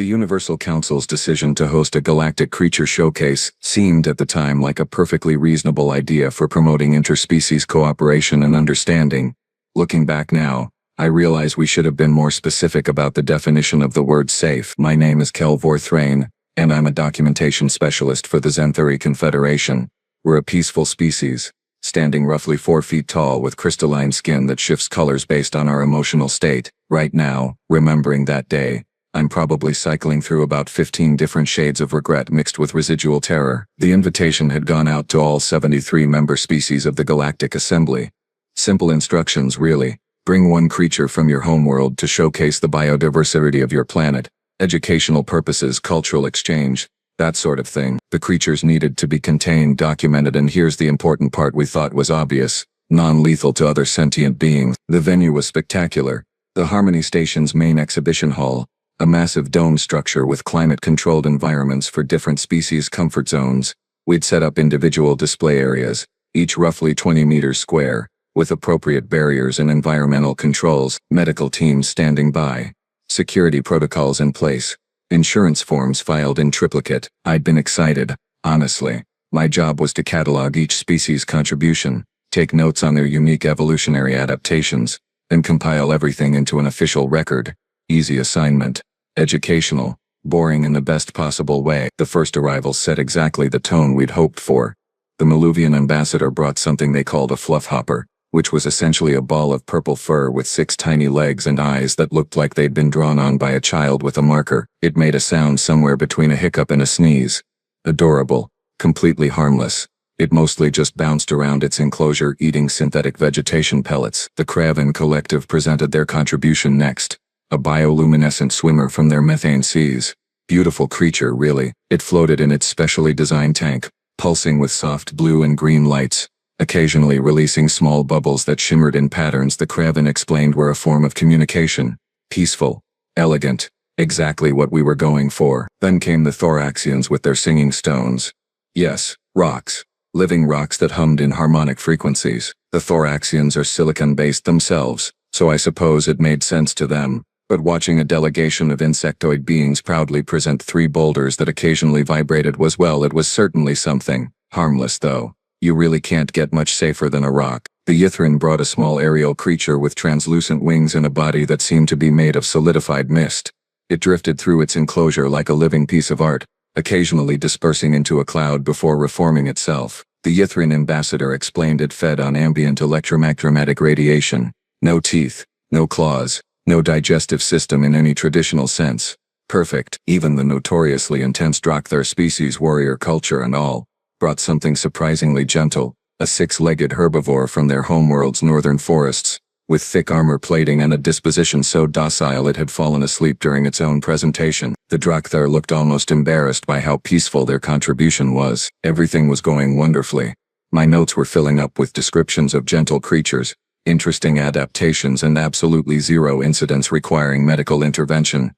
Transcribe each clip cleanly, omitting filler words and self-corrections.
The Universal Council's decision to host a galactic creature showcase seemed at the time like a perfectly reasonable idea for promoting interspecies cooperation and understanding. Looking back now, I realize we should have been more specific about the definition of the word safe. My name is Kelvor Thrain, and I'm a documentation specialist for the Zenthuri Confederation. We're a peaceful species, standing roughly 4 feet tall with crystalline skin that shifts colors based on our emotional state. Right now, remembering that day, I'm probably cycling through about 15 different shades of regret mixed with residual terror. The invitation had gone out to all 73 member species of the Galactic Assembly. Simple instructions, really. Bring one creature from your homeworld to showcase the biodiversity of your planet. Educational purposes, cultural exchange, that sort of thing. The creatures needed to be contained, documented, and here's the important part we thought was obvious: non-lethal to other sentient beings. The venue was spectacular. The Harmony Station's main exhibition hall, a massive dome structure with climate-controlled environments for different species comfort zones. We'd set up individual display areas, each roughly 20 meters square, with appropriate barriers and environmental controls, medical teams standing by, security protocols in place, insurance forms filed in triplicate. I'd been excited, honestly. My job was to catalog each species' contribution, take notes on their unique evolutionary adaptations, and compile everything into an official record. Easy assignment. Educational, boring in the best possible way. The first arrivals set exactly the tone we'd hoped for. The Maluvian ambassador brought something they called a fluff hopper, which was essentially a ball of purple fur with 6 tiny legs and eyes that looked like they'd been drawn on by a child with a marker. It made a sound somewhere between a hiccup and a sneeze. Adorable, completely harmless. It mostly just bounced around its enclosure eating synthetic vegetation pellets. The Kraven Collective presented their contribution next. A bioluminescent swimmer from their methane seas. Beautiful creature, really. It floated in its specially designed tank, pulsing with soft blue and green lights, occasionally releasing small bubbles that shimmered in patterns the Kraven explained were a form of communication. Peaceful, elegant, exactly what we were going for. Then came the Thoraxians with their singing stones. Yes, rocks. Living rocks that hummed in harmonic frequencies. The Thoraxians are silicon-based themselves, so I suppose it made sense to them. But watching a delegation of insectoid beings proudly present 3 boulders that occasionally vibrated was, well, it was certainly something. Harmless, though. You really can't get much safer than a rock. The Yithrin brought a small aerial creature with translucent wings and a body that seemed to be made of solidified mist. It drifted through its enclosure like a living piece of art, occasionally dispersing into a cloud before reforming itself. The Yithrin ambassador explained it fed on ambient electromagnetic radiation. No teeth, no claws, no digestive system in any traditional sense. Perfect. Even the notoriously intense Drokther species warrior culture and all brought something surprisingly gentle, a 6-legged herbivore from their homeworld's northern forests, with thick armor plating and a disposition so docile it had fallen asleep during its own presentation. The Drokther looked almost embarrassed by how peaceful their contribution was. Everything was going wonderfully. My notes were filling up with descriptions of gentle creatures, interesting adaptations, and absolutely zero incidents requiring medical intervention.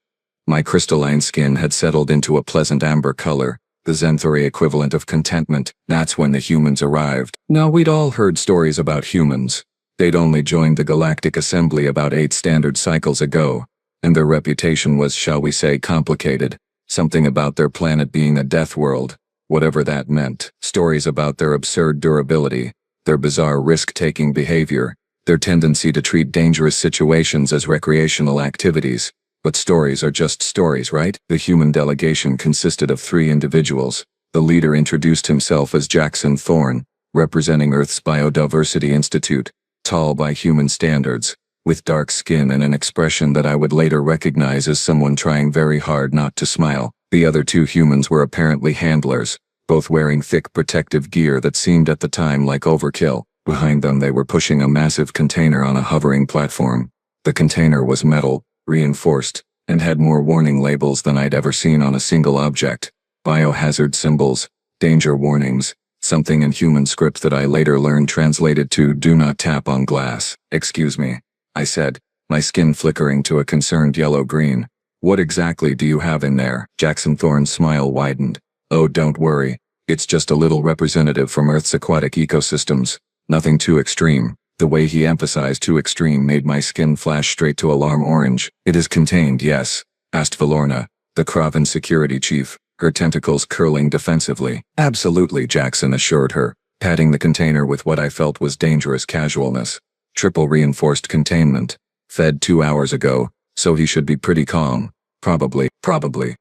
My crystalline skin had settled into a pleasant amber color, the Zenthuri equivalent of contentment. That's when the humans arrived. Now, we'd all heard stories about humans. They'd only joined the Galactic Assembly about 8 standard cycles ago, and their reputation was, shall we say, complicated. Something about their planet being a death world, whatever that meant. Stories about their absurd durability, their bizarre risk-taking behavior, their tendency to treat dangerous situations as recreational activities. But stories are just stories, right? The human delegation consisted of 3 individuals. The leader introduced himself as Jackson Thorne, representing Earth's Biodiversity Institute, tall by human standards, with dark skin and an expression that I would later recognize as someone trying very hard not to smile. The other 2 humans were apparently handlers, both wearing thick protective gear that seemed at the time like overkill. Behind them they were pushing a massive container on a hovering platform. The container was metal, reinforced, and had more warning labels than I'd ever seen on a single object. Biohazard symbols, danger warnings, something in human script that I later learned translated to "do not tap on glass." "Excuse me," I said, my skin flickering to a concerned yellow-green. "What exactly do you have in there?" Jackson Thorne's smile widened. "Oh, don't worry. It's just a little representative from Earth's aquatic ecosystems. Nothing too extreme." The way he emphasized too extreme made my skin flash straight to alarm orange. "It is contained, yes?" asked Valorna, The Kraven security chief, her tentacles curling defensively. Absolutely, Jackson assured her, patting the container with what I felt was dangerous casualness. Triple reinforced containment. Fed 2 hours ago, so he should be pretty calm. Probably.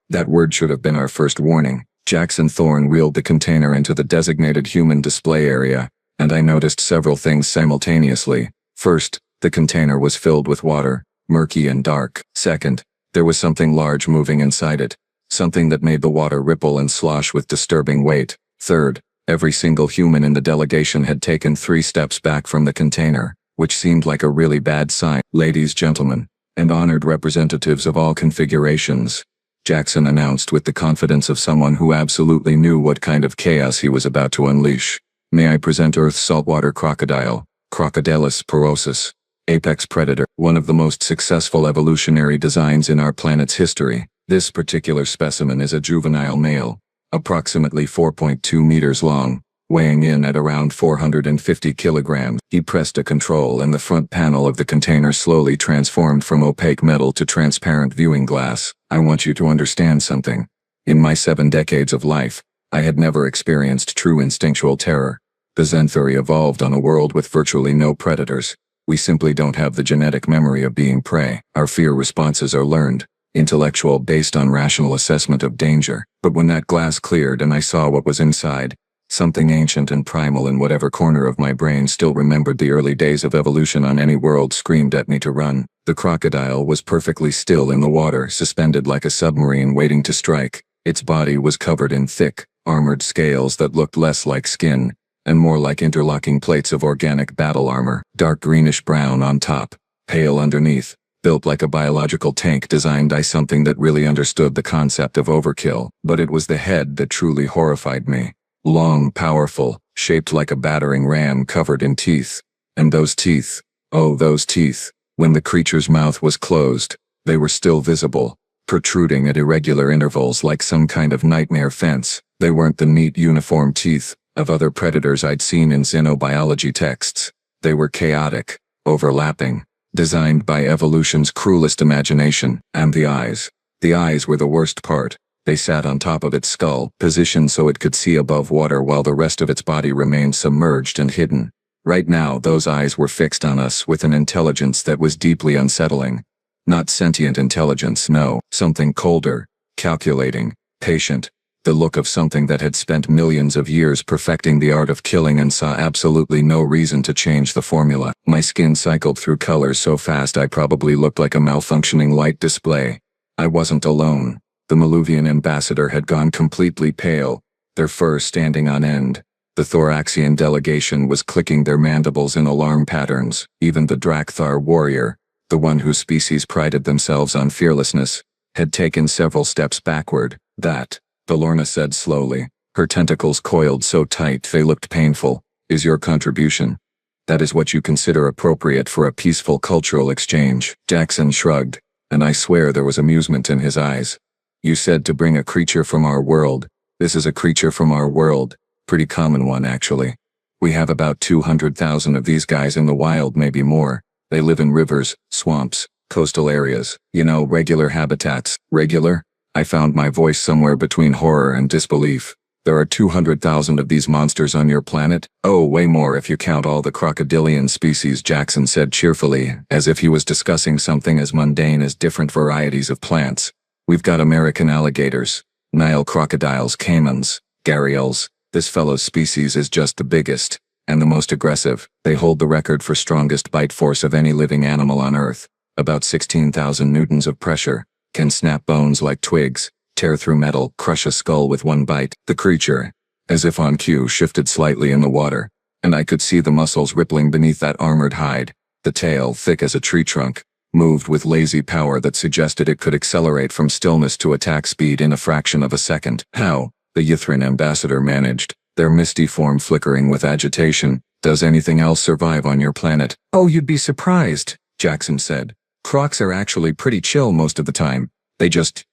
That word should have been our first warning. Jackson Thorne wheeled the container into the designated human display area, and I noticed several things simultaneously. First, the container was filled with water, murky and dark. Second, there was something large moving inside it, something that made the water ripple and slosh with disturbing weight. Third, every single human in the delegation had taken 3 steps back from the container, which seemed like a really bad sign. Ladies, gentlemen, and honored representatives of all configurations, Jackson announced with the confidence of someone who absolutely knew what kind of chaos he was about to unleash. May I present Earth's saltwater crocodile, Crocodilus porosus, apex predator, one of the most successful evolutionary designs in our planet's history. This particular specimen is a juvenile male, approximately 4.2 meters long, weighing in at around 450 kilograms. He pressed a control and the front panel of the container slowly transformed from opaque metal to transparent viewing glass. I want you to understand something. In my 7 decades of life, I had never experienced true instinctual terror. The Zenthuri evolved on a world with virtually no predators. We simply don't have the genetic memory of being prey. Our fear responses are learned, intellectual, based on rational assessment of danger. But when that glass cleared and I saw what was inside, something ancient and primal in whatever corner of my brain still remembered the early days of evolution on any world screamed at me to run. The crocodile was perfectly still in the water, suspended like a submarine waiting to strike. Its body was covered in thick, armored scales that looked less like skin, and more like interlocking plates of organic battle armor, dark greenish-brown on top, pale underneath, built like a biological tank designed by something that really understood the concept of overkill. But it was the head that truly horrified me. Long, powerful, shaped like a battering ram covered in teeth. And those teeth, oh those teeth, when the creature's mouth was closed, they were still visible, protruding at irregular intervals like some kind of nightmare fence. They weren't the neat uniform teeth of other predators I'd seen in xenobiology texts. They were chaotic, overlapping, designed by evolution's cruelest imagination. And the eyes. The eyes were the worst part. They sat on top of its skull, positioned so it could see above water while the rest of its body remained submerged and hidden. Right now, those eyes were fixed on us with an intelligence that was deeply unsettling. Not sentient intelligence, no, something colder, calculating, patient, the look of something that had spent millions of years perfecting the art of killing and saw absolutely no reason to change the formula. My skin cycled through colors so fast I probably looked like a malfunctioning light display. I wasn't alone. The Maluvian ambassador had gone completely pale, their fur standing on end. The Thoraxian delegation was clicking their mandibles in alarm patterns. Even the Drakthar warrior, the one whose species prided themselves on fearlessness, had taken several steps backward. That, Belorna said slowly, her tentacles coiled so tight they looked painful, is your contribution. That is what you consider appropriate for a peaceful cultural exchange. Jackson shrugged, and I swear there was amusement in his eyes. You said to bring a creature from our world. This is a creature from our world. Pretty common one, actually. We have about 200,000 of these guys in the wild, maybe more. They live in rivers, swamps, coastal areas. You know, regular habitats. Regular? I found my voice somewhere between horror and disbelief. There are 200,000 of these monsters on your planet? Oh, way more if you count all the crocodilian species, Jackson said cheerfully, as if he was discussing something as mundane as different varieties of plants. We've got American alligators, Nile crocodiles, caimans, gharials. This fellow's species is just the biggest, and the most aggressive. They hold the record for strongest bite force of any living animal on Earth. About 16,000 newtons of pressure, can snap bones like twigs, tear through metal, crush a skull with one bite. The creature, as if on cue, shifted slightly in the water, and I could see the muscles rippling beneath that armored hide. The tail, thick as a tree trunk, moved with lazy power that suggested it could accelerate from stillness to attack speed in a fraction of a second. How? The Ythrin ambassador managed, their misty form flickering with agitation. Does anything else survive on your planet? Oh, you'd be surprised, Jackson said. Crocs are actually pretty chill most of the time. They just,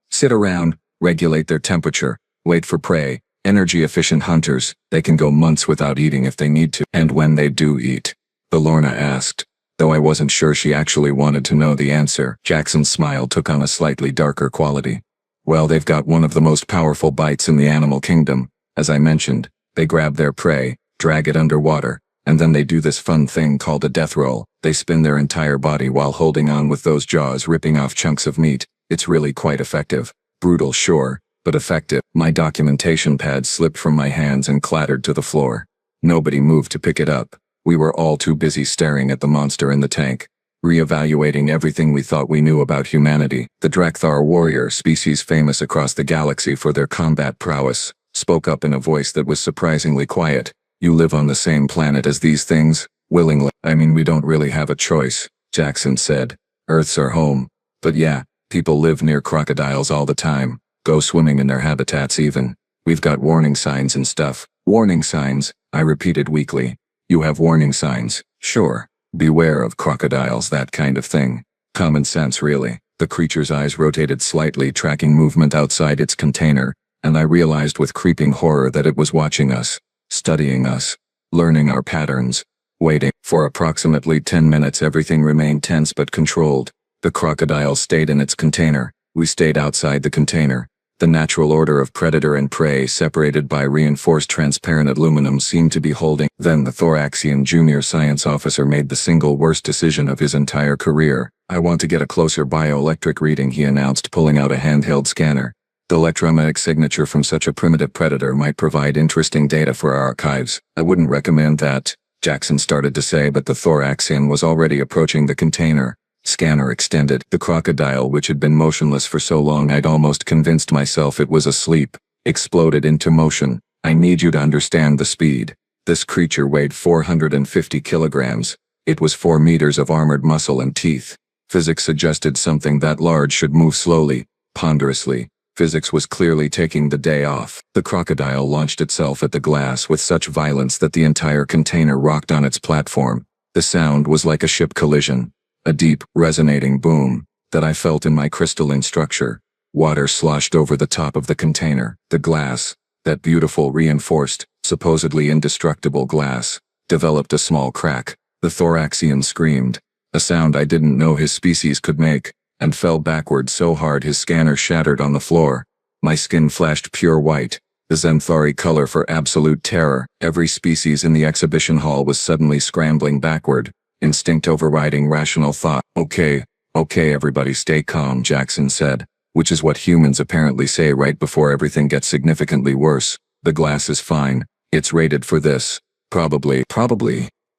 sit around, regulate their temperature, wait for prey. Energy-efficient hunters, they can go months without eating if they need to. And when they do eat? Belorna asked. though I wasn't sure she actually wanted to know the answer. Jackson's smile took on a slightly darker quality. Well, they've got one of the most powerful bites in the animal kingdom. As I mentioned, they grab their prey, drag it underwater, and then they do this fun thing called a death roll. They spin their entire body while holding on with those jaws, ripping off chunks of meat. It's really quite effective. Brutal, sure, but effective. My documentation pad slipped from my hands and clattered to the floor. Nobody moved to pick it up. We were all too busy staring at the monster in the tank, reevaluating everything we thought we knew about humanity. The Drakthar warrior species, famous across the galaxy for their combat prowess, spoke up in a voice that was surprisingly quiet. You live on the same planet as these things? Willingly. I mean, we don't really have a choice, Jackson said. Earth's our home. But yeah, people live near crocodiles all the time. Go swimming in their habitats even. We've got warning signs and stuff. Warning signs, I repeated weakly. You have warning signs, sure. Beware of crocodiles, that kind of thing. Common sense, really. The creature's eyes rotated slightly, tracking movement outside its container, and I realized with creeping horror that it was watching us, studying us, learning our patterns, waiting. For approximately 10 minutes everything remained tense but controlled. The crocodile stayed in its container. We stayed outside the container. The natural order of predator and prey, separated by reinforced transparent aluminum, seemed to be holding. Then the Thoraxian junior science officer made the single worst decision of his entire career. I want to get a closer bioelectric reading, he announced, pulling out a handheld scanner. The electromagnetic signature from such a primitive predator might provide interesting data for our archives. I wouldn't recommend that, Jackson started to say, but the Thoraxian was already approaching the container. Scanner extended. The crocodile, which had been motionless for so long I'd almost convinced myself it was asleep, exploded into motion. I need you to understand the speed. This creature weighed 450 kilograms. It was 4 meters of armored muscle and teeth. Physics suggested something that large should move slowly, ponderously. Physics was clearly taking the day off. The crocodile launched itself at the glass with such violence that the entire container rocked on its platform. The sound was like a ship collision. A deep, resonating boom that I felt in my crystalline structure. Water sloshed over the top of the container. The glass, that beautiful reinforced, supposedly indestructible glass, developed a small crack. The Thoraxian screamed, a sound I didn't know his species could make, and fell backward so hard his scanner shattered on the floor. My skin flashed pure white, the Zenthari color for absolute terror. Every species in the exhibition hall was suddenly scrambling backward. Instinct overriding rational thought. Okay, everybody stay calm, Jackson said, which is what humans apparently say right before everything gets significantly worse. The glass is fine. It's rated for this. Probably.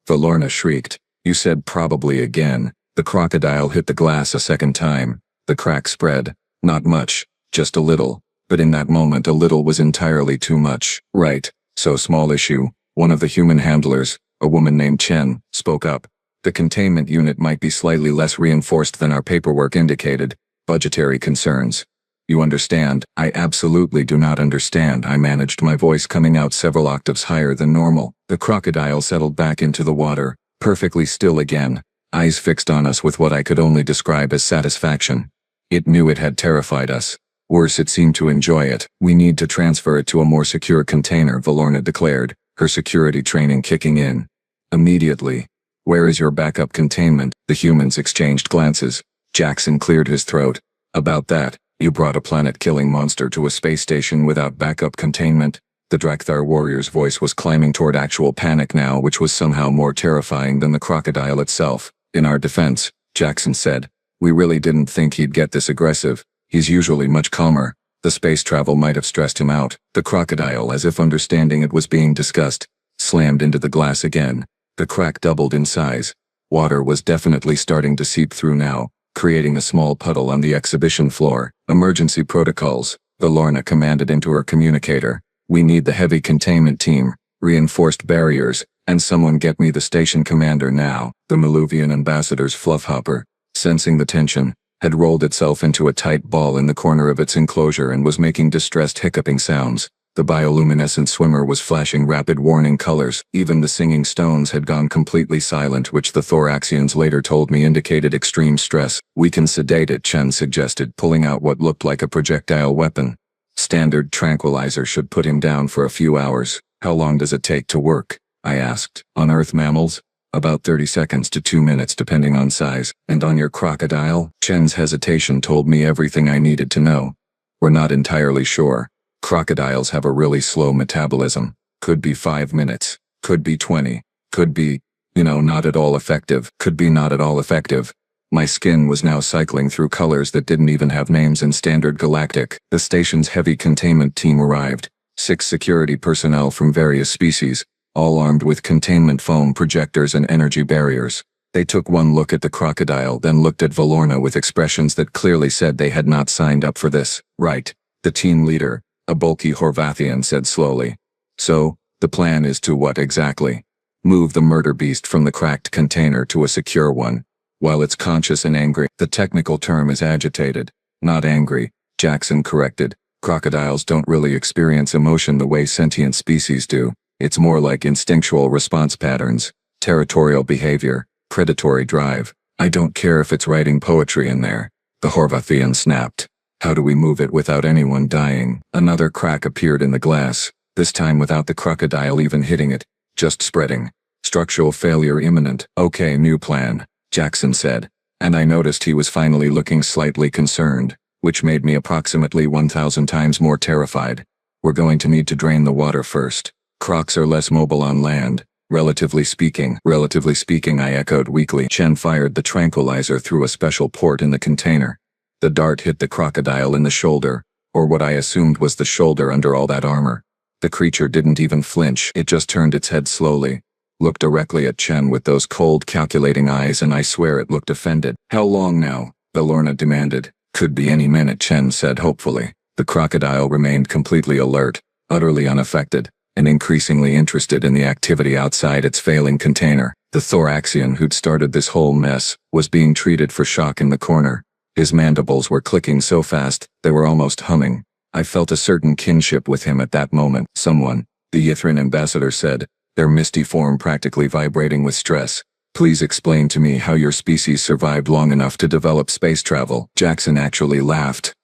Valorna shrieked. You said probably again. The crocodile hit the glass a second time. The crack spread. Not much, just a little. But in that moment a little was entirely too much. Right, so small issue. One of the human handlers, a woman named Chen, spoke up. The containment unit might be slightly less reinforced than our paperwork indicated. Budgetary concerns. You understand? I absolutely do not understand, I managed, my voice coming out several octaves higher than normal. The crocodile settled back into the water, perfectly still again, eyes fixed on us with what I could only describe as satisfaction. It knew it had terrified us. Worse, it seemed to enjoy it. We need to transfer it to a more secure container, Valorna declared, her security training kicking in. Immediately. Where is your backup containment? The humans exchanged glances. Jackson cleared his throat. About that, you brought a planet-killing monster to a space station without backup containment? The Drakthar warrior's voice was climbing toward actual panic now, which was somehow more terrifying than the crocodile itself. In our defense, Jackson said, we really didn't think he'd get this aggressive. He's usually much calmer. The space travel might have stressed him out. The crocodile, as if understanding it was being discussed, slammed into the glass again. The crack doubled in size. Water was definitely starting to seep through now, creating a small puddle on the exhibition floor. Emergency protocols, Valorna commanded into her communicator. We need the heavy containment team, reinforced barriers, and someone get me the station commander now. The Maluvian ambassador's fluffhopper, sensing the tension, had rolled itself into a tight ball in the corner of its enclosure and was making distressed hiccuping sounds. The bioluminescent swimmer was flashing rapid warning colors. Even the singing stones had gone completely silent, which the Thoraxians later told me indicated extreme stress. We can sedate it, Chen suggested, pulling out what looked like a projectile weapon. Standard tranquilizer should put him down for a few hours. How long does it take to work? I asked. On Earth mammals? About 30 seconds to 2 minutes depending on size. And on your crocodile? Chen's hesitation told me everything I needed to know. We're not entirely sure. Crocodiles have a really slow metabolism. Could be 5 minutes. Could be 20. Could be, not at all effective. Could be not at all effective. My skin was now cycling through colors that didn't even have names in Standard Galactic. The station's heavy containment team arrived. 6 security personnel from various species, all armed with containment foam projectors and energy barriers. They took one look at the crocodile, then looked at Valorna with expressions that clearly said they had not signed up for this. Right. The team leader, a bulky Horvathian, said slowly. So, the plan is to what exactly? Move the murder beast from the cracked container to a secure one. While it's conscious and angry, the technical term is agitated, not angry, Jackson corrected. Crocodiles don't really experience emotion the way sentient species do. It's more like instinctual response patterns, territorial behavior, predatory drive. I don't care if it's writing poetry in there, the Horvathian snapped. How do we move it without anyone dying? Another crack appeared in the glass, this time without the crocodile even hitting it, just spreading. Structural failure imminent. Okay, new plan, Jackson said, and I noticed he was finally looking slightly concerned, which made me approximately 1,000 times more terrified. We're going to need to drain the water first. Crocs are less mobile on land, relatively speaking. Relatively speaking, I echoed weakly. Chen fired the tranquilizer through a special port in the container. The dart hit the crocodile in the shoulder, or what I assumed was the shoulder under all that armor. The creature didn't even flinch. It just turned its head slowly, looked directly at Chen with those cold, calculating eyes, and I swear it looked offended. How long now? Valorna demanded. Could be any minute, Chen said hopefully. The crocodile remained completely alert, utterly unaffected, and increasingly interested in the activity outside its failing container. The Thoraxian who'd started this whole mess was being treated for shock in the corner. His mandibles were clicking so fast, they were almost humming. I felt a certain kinship with him at that moment. Someone, the Yithrin ambassador said, their misty form practically vibrating with stress. Please explain to me how your species survived long enough to develop space travel. Jackson actually laughed.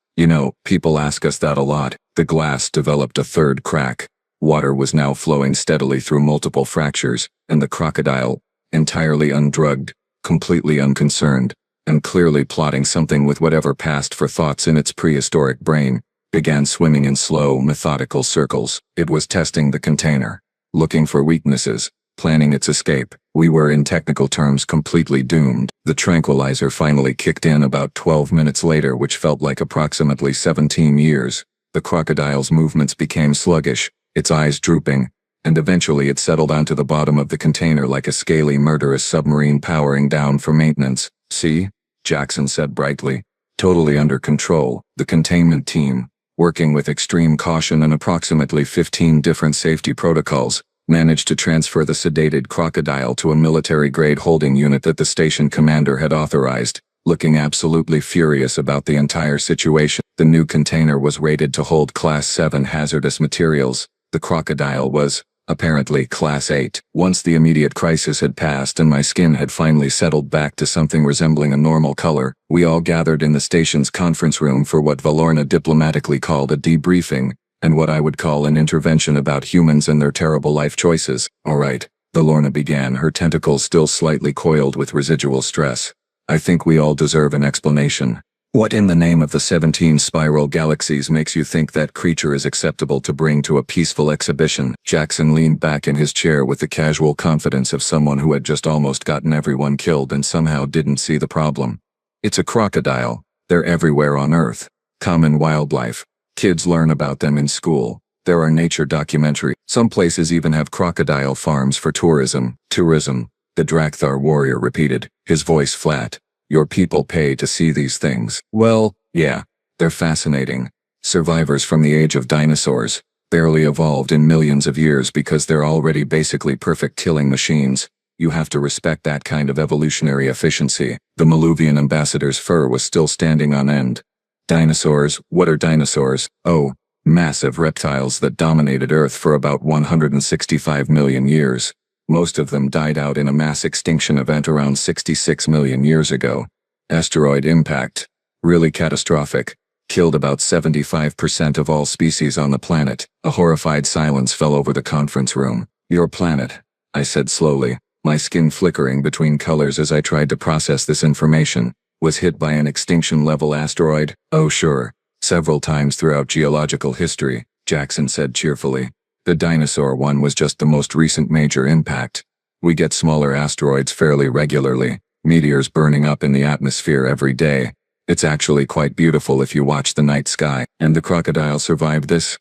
People ask us that a lot. The glass developed a third crack. Water was now flowing steadily through multiple fractures, and the crocodile, entirely undrugged, completely unconcerned, and clearly plotting something with whatever passed for thoughts in its prehistoric brain, began swimming in slow, methodical circles. It was testing the container, looking for weaknesses, planning its escape. We were, in technical terms, completely doomed. The tranquilizer finally kicked in about 12 minutes later, which felt like approximately 17 years. The crocodile's movements became sluggish, its eyes drooping, and eventually it settled onto the bottom of the container like a scaly, murderous submarine powering down for maintenance. See? Jackson said brightly. Totally under control. The containment team, working with extreme caution and approximately 15 different safety protocols, managed to transfer the sedated crocodile to a military-grade holding unit that the station commander had authorized, looking absolutely furious about the entire situation. The new container was rated to hold Class 7 hazardous materials. The crocodile was, apparently, Class 8. Once the immediate crisis had passed and my skin had finally settled back to something resembling a normal color, we all gathered in the station's conference room for what Valorna diplomatically called a debriefing, and what I would call an intervention about humans and their terrible life choices. All right, Valorna began, her tentacles still slightly coiled with residual stress. I think we all deserve an explanation. What in the name of the 17 spiral galaxies makes you think that creature is acceptable to bring to a peaceful exhibition? Jackson leaned back in his chair with the casual confidence of someone who had just almost gotten everyone killed and somehow didn't see the problem. It's a crocodile. They're everywhere on Earth. Common wildlife. Kids learn about them in school. There are nature documentaries. Some places even have crocodile farms for tourism. Tourism, the Drakthar warrior repeated, his voice flat. Your people pay to see these things. Well, yeah, they're fascinating. Survivors from the age of dinosaurs, barely evolved in millions of years because they're already basically perfect killing machines. You have to respect that kind of evolutionary efficiency. The Maluvian ambassador's fur was still standing on end. Dinosaurs? What are dinosaurs? Oh, massive reptiles that dominated Earth for about 165 million years. Most of them died out in a mass extinction event around 66 million years ago. Asteroid impact. Really catastrophic. Killed about 75% of all species on the planet. A horrified silence fell over the conference room. Your planet, I said slowly. My skin flickering between colors as I tried to process this information. Was hit by an extinction-level asteroid? Oh sure. Several times throughout geological history, Jackson said cheerfully. The dinosaur one was just the most recent major impact. We get smaller asteroids fairly regularly, meteors burning up in the atmosphere every day. It's actually quite beautiful if you watch the night sky. And the crocodile survived this?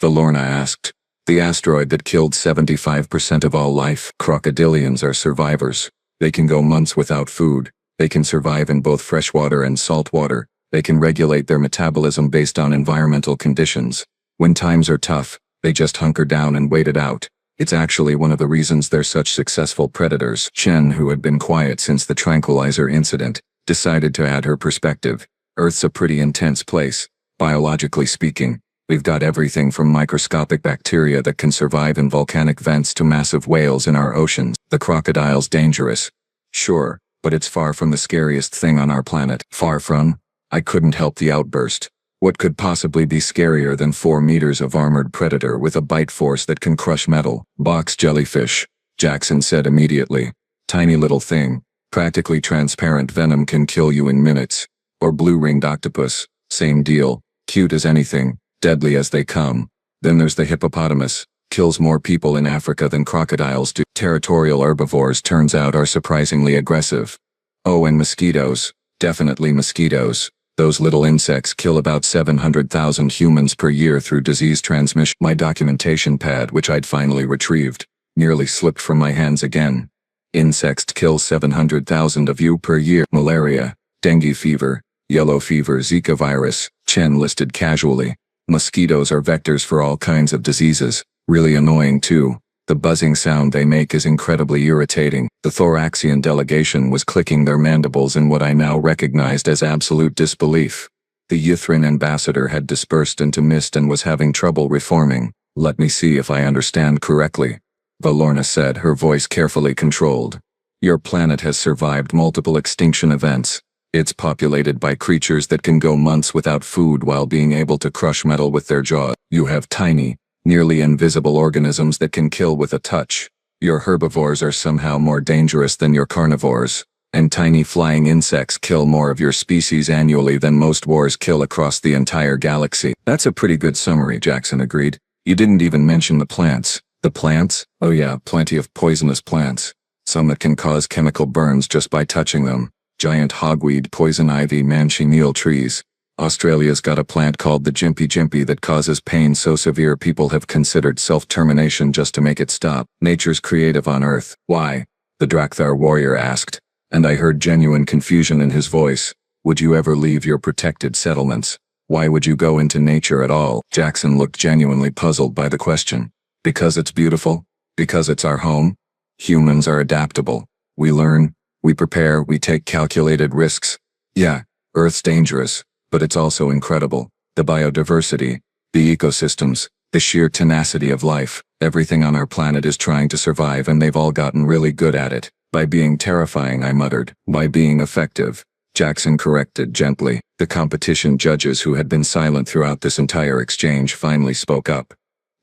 Valorna asked. The asteroid that killed 75% of all life. Crocodilians are survivors. They can go months without food. They can survive in both freshwater and saltwater. They can regulate their metabolism based on environmental conditions. When times are tough, they just hunker down and wait it out. It's actually one of the reasons they're such successful predators. Chen, who had been quiet since the tranquilizer incident, decided to add her perspective. Earth's a pretty intense place. Biologically speaking, we've got everything from microscopic bacteria that can survive in volcanic vents to massive whales in our oceans. The crocodile's dangerous. Sure, but it's far from the scariest thing on our planet. Far from? I couldn't help the outburst. What could possibly be scarier than 4 meters of armored predator with a bite force that can crush metal? Box jellyfish, Jackson said immediately. Tiny little thing. Practically transparent venom can kill you in minutes. Or blue-ringed octopus, same deal. Cute as anything, deadly as they come. Then there's the hippopotamus. Kills more people in Africa than crocodiles do. Territorial herbivores turns out are surprisingly aggressive. Oh, and mosquitoes. Definitely mosquitoes. Those little insects kill about 700,000 humans per year through disease transmission. My documentation pad, which I'd finally retrieved, nearly slipped from my hands again. Insects kill 700,000 of you per year. Malaria, dengue fever, yellow fever, Zika virus, Chen listed casually. Mosquitoes are vectors for all kinds of diseases. Really annoying too. The buzzing sound they make is incredibly irritating. The Thoraxian delegation was clicking their mandibles in what I now recognized as absolute disbelief. The Ythrin ambassador had dispersed into mist and was having trouble reforming. Let me see if I understand correctly. Valorna said, her voice carefully controlled. Your planet has survived multiple extinction events. It's populated by creatures that can go months without food while being able to crush metal with their jaws. You have tiny, nearly invisible organisms that can kill with a touch. Your herbivores are somehow more dangerous than your carnivores, and tiny flying insects kill more of your species annually than most wars kill across the entire galaxy. That's a pretty good summary, Jackson agreed. You didn't even mention the plants. The plants? Oh yeah, plenty of poisonous plants. Some that can cause chemical burns just by touching them. Giant hogweed, poison ivy, manchineel trees. Australia's got a plant called the Jimpy that causes pain so severe people have considered self-termination just to make it stop. Nature's creative on Earth. Why? The Drakthar warrior asked, and I heard genuine confusion in his voice. Would you ever leave your protected settlements? Why would you go into nature at all? Jackson looked genuinely puzzled by the question. Because it's beautiful? Because it's our home? Humans are adaptable. We learn, we prepare, we take calculated risks. Yeah, Earth's dangerous. But it's also incredible. The biodiversity, the ecosystems, the sheer tenacity of life. Everything on our planet is trying to survive and they've all gotten really good at it. By being terrifying, I muttered. By being effective, Jackson corrected gently. The competition judges who had been silent throughout this entire exchange finally spoke up.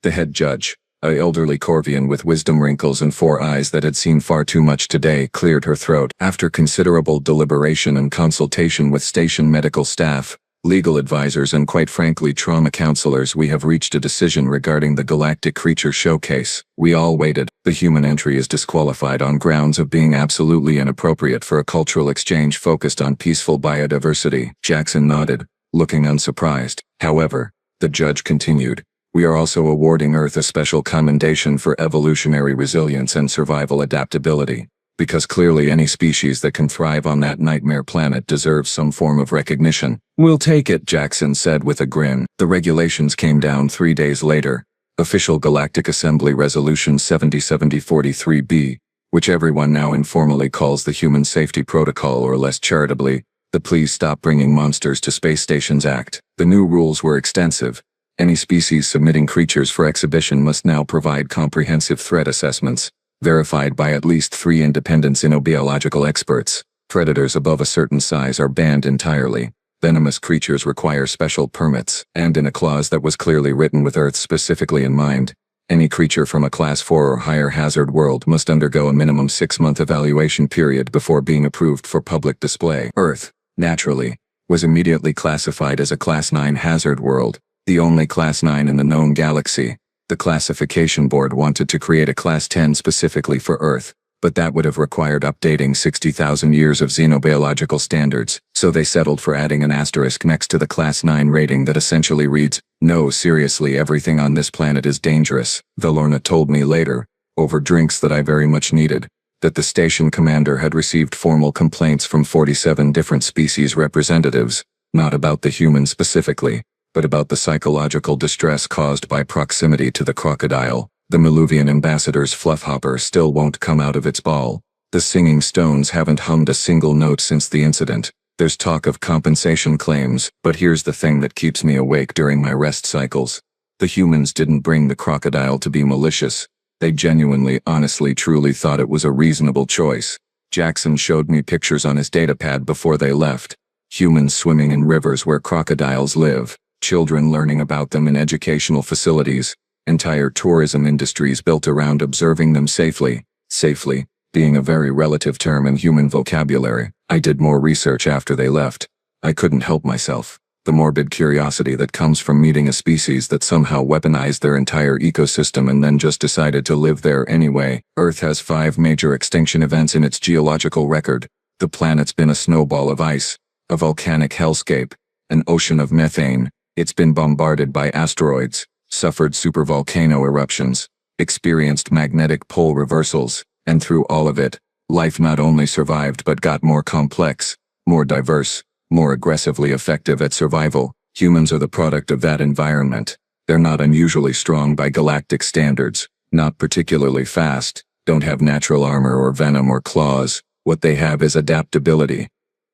The head judge, an elderly Corvian with wisdom wrinkles and 4 eyes that had seen far too much today, cleared her throat. After considerable deliberation and consultation with station medical staff, legal advisors and quite frankly trauma counselors, we have reached a decision regarding the Galactic Creature Showcase. We all waited. The human entry is disqualified on grounds of being absolutely inappropriate for a cultural exchange focused on peaceful biodiversity. Jackson nodded, looking unsurprised. However, the judge continued, we are also awarding Earth a special commendation for evolutionary resilience and survival adaptability. Because clearly any species that can thrive on that nightmare planet deserves some form of recognition. We'll take it, Jackson said with a grin. The regulations came down 3 days later. Official Galactic Assembly Resolution 707043B, which everyone now informally calls the Human Safety Protocol, or less charitably, the Please Stop Bringing Monsters to Space Stations Act. The new rules were extensive. Any species submitting creatures for exhibition must now provide comprehensive threat assessments, verified by at least 3 independent xenobiological experts. Predators above a certain size are banned entirely. Venomous creatures require special permits, and in a clause that was clearly written with Earth specifically in mind, Any creature from a Class 4 or higher hazard world must undergo a minimum 6-month evaluation period before being approved for public display. Earth, naturally, was immediately classified as a Class 9 hazard world, the only Class 9 in the known galaxy. The classification board wanted to create a Class 10 specifically for Earth, but that would have required updating 60,000 years of xenobiological standards, so they settled for adding an asterisk next to the Class 9 rating that essentially reads, "No, seriously, everything on this planet is dangerous." Valorna told me later, over drinks that I very much needed, that the station commander had received formal complaints from 47 different species representatives, not about the human specifically, but about the psychological distress caused by proximity to the crocodile. The Miluvian ambassador's fluffhopper still won't come out of its ball. The singing stones haven't hummed a single note since the incident. There's talk of compensation claims, but here's the thing that keeps me awake during my rest cycles. The humans didn't bring the crocodile to be malicious. They genuinely, honestly, truly thought it was a reasonable choice. Jackson showed me pictures on his datapad before they left. Humans swimming in rivers where crocodiles live. Children learning about them in educational facilities. Entire tourism industries built around observing them safely. Safely being a very relative term in human vocabulary. I did more research after they left. I couldn't help myself. The morbid curiosity that comes from meeting a species that somehow weaponized their entire ecosystem and then just decided to live there anyway. Earth has 5 major extinction events in its geological record. The planet's been a snowball of ice, a volcanic hellscape, an ocean of methane. It's been bombarded by asteroids, suffered supervolcano eruptions, experienced magnetic pole reversals, and through all of it, life not only survived but got more complex, more diverse, more aggressively effective at survival. Humans are the product of that environment. They're not unusually strong by galactic standards, not particularly fast, don't have natural armor or venom or claws. What they have is adaptability,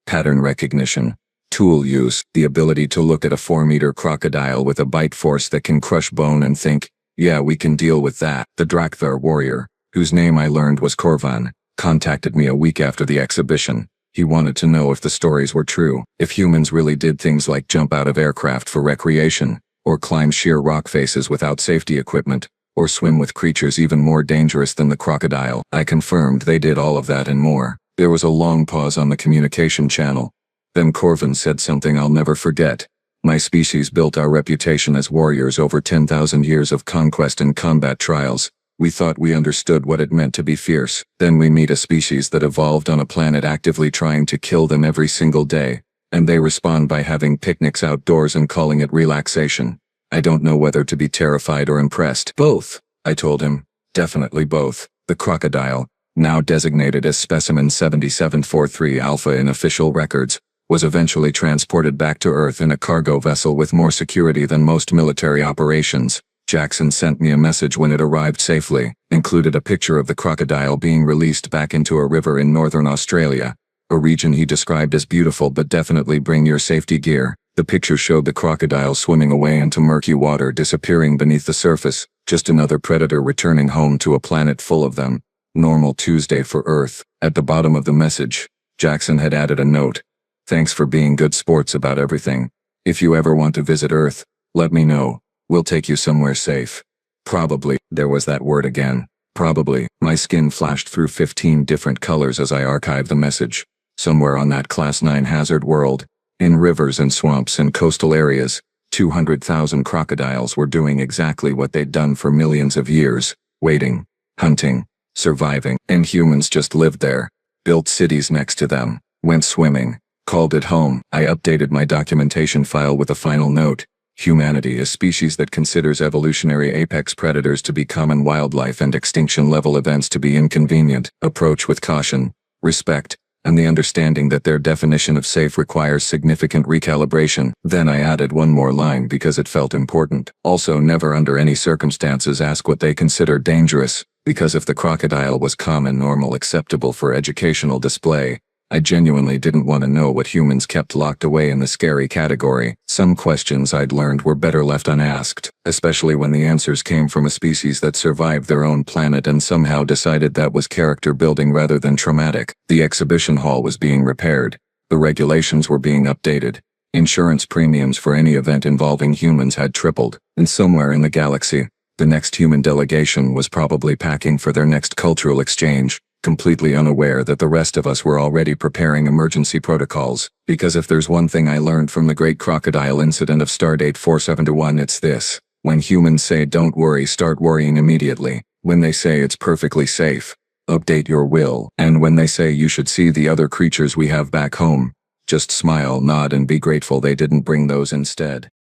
pattern recognition, tool use, the ability to look at a 4-meter crocodile with a bite force that can crush bone and think, yeah, we can deal with that. The Drakthar warrior, whose name I learned was Korvan, contacted me a week after the exhibition. He wanted to know if the stories were true, if humans really did things like jump out of aircraft for recreation, or climb sheer rock faces without safety equipment, or swim with creatures even more dangerous than the crocodile. I confirmed they did all of that and more. There was a long pause on the communication channel. Then Korvan said something I'll never forget. My species built our reputation as warriors over 10,000 years of conquest and combat trials. We thought we understood what it meant to be fierce. Then we meet a species that evolved on a planet actively trying to kill them every single day, and they respond by having picnics outdoors and calling it relaxation. I don't know whether to be terrified or impressed. Both, I told him. Definitely both. The crocodile, now designated as Specimen 7743 Alpha in official records, was eventually transported back to Earth in a cargo vessel with more security than most military operations. Jackson sent me a message when it arrived safely, included a picture of the crocodile being released back into a river in northern Australia, a region he described as beautiful but definitely bring your safety gear. The picture showed the crocodile swimming away into murky water, disappearing beneath the surface, just another predator returning home to a planet full of them. Normal Tuesday for Earth. At the bottom of the message, Jackson had added a note. Thanks for being good sports about everything. If you ever want to visit Earth, let me know. We'll take you somewhere safe. Probably. There was that word again. Probably. My skin flashed through 15 different colors as I archived the message. Somewhere on that Class 9 hazard world, in rivers and swamps and coastal areas, 200,000 crocodiles were doing exactly what they'd done for millions of years. Waiting, hunting, surviving. And humans just lived there. Built cities next to them. Went swimming. Called it home. I updated my documentation file with a final note. Humanity, a species that considers evolutionary apex predators to be common wildlife and extinction-level events to be inconvenient, approach with caution, respect, and the understanding that their definition of safe requires significant recalibration. Then I added one more line because it felt important. Also, never under any circumstances ask what they consider dangerous, because if the crocodile was common, normal, acceptable for educational display, I genuinely didn't want to know what humans kept locked away in the scary category. Some questions I'd learned were better left unasked, especially when the answers came from a species that survived their own planet and somehow decided that was character building rather than traumatic. The exhibition hall was being repaired. The regulations were being updated. Insurance premiums for any event involving humans had tripled. And somewhere in the galaxy, The next human delegation was probably packing for their next cultural exchange, completely unaware that the rest of us were already preparing emergency protocols, because if there's one thing I learned from the Great Crocodile incident of Stardate 471, it's this: when humans say don't worry, start worrying immediately. When they say it's perfectly safe, update your will. And when they say you should see the other creatures we have back home, just smile, nod, and be grateful they didn't bring those instead.